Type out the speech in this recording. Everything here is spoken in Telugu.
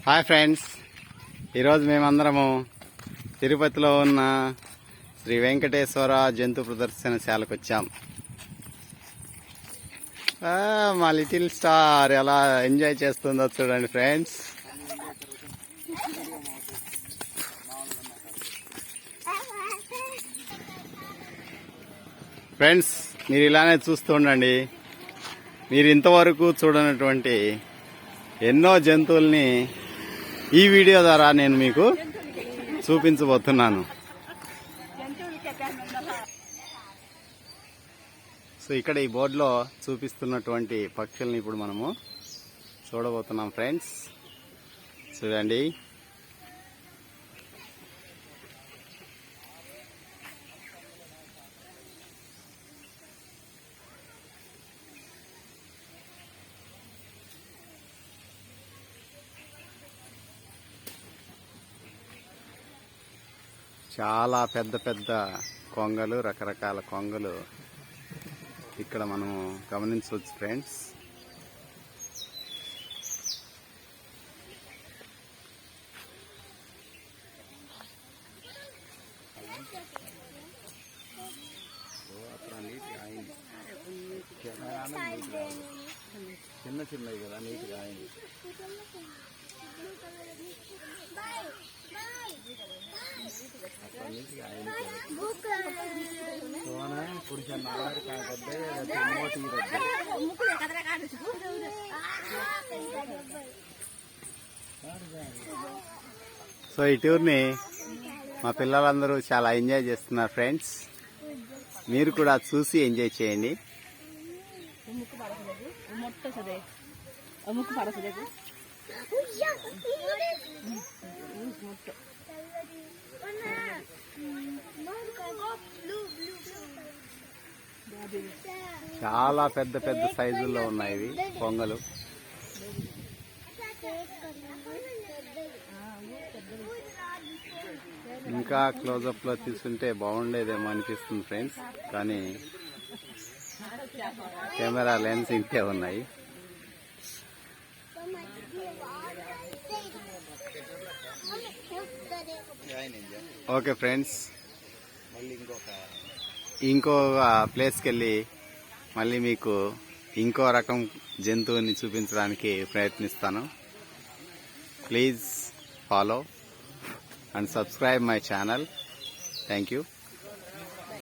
హాయ్ ఫ్రెండ్స్, ఈరోజు మేమందరము తిరుపతిలో ఉన్న శ్రీ వెంకటేశ్వర జంతు ప్రదర్శనశాలకు వచ్చాం. మా లిటిల్ స్టార్ ఎలా ఎంజాయ్ చేస్తుందో చూడండి ఫ్రెండ్స్. ఫ్రెండ్స్, మీరు ఇలానే చూస్తూ ఉండండి. మీరు ఇంతవరకు చూడనటువంటి ఎన్నో జంతువుల్ని ఈ వీడియో ద్వారా నేను మీకు చూపించబోతున్నాను. సో ఇక్కడ ఈ బోర్డులో చూపిస్తున్నటువంటి పక్షుల్ని ఇప్పుడు మనము చూడబోతున్నాం ఫ్రెండ్స్. చూడండి, చాలా పెద్ద పెద్ద కొంగలు, రకరకాల కొంగలు ఇక్కడ మనము గమనించవచ్చు ఫ్రెండ్స్. చిన్న చిన్నవి కదా, నీట్గా అయింది. సో ఈ టూర్ని మా పిల్లలందరూ చాలా ఎంజాయ్ చేస్తున్నారు ఫ్రెండ్స్. మీరు కూడా చూసి ఎంజాయ్ చేయండి. చాలా పెద్ద పెద్ద సైజుల్లో ఉన్నాయి ఇవి కొంగలు. ఇంకా క్లోజప్ లో తీసుకుంటే బాగుండేదేమో అనిపిస్తుంది ఫ్రెండ్స్, కానీ కెమెరా లెన్స్ ఇంకే ఉన్నాయి. ఓకే ఫ్రెండ్స్, ఇంకొక ప్లేస్కి వెళ్ళి మళ్ళీ మీకు ఇంకో రకం జంతువుని చూపించడానికి ప్రయత్నిస్తాను. Please follow and subscribe my channel. Thank you.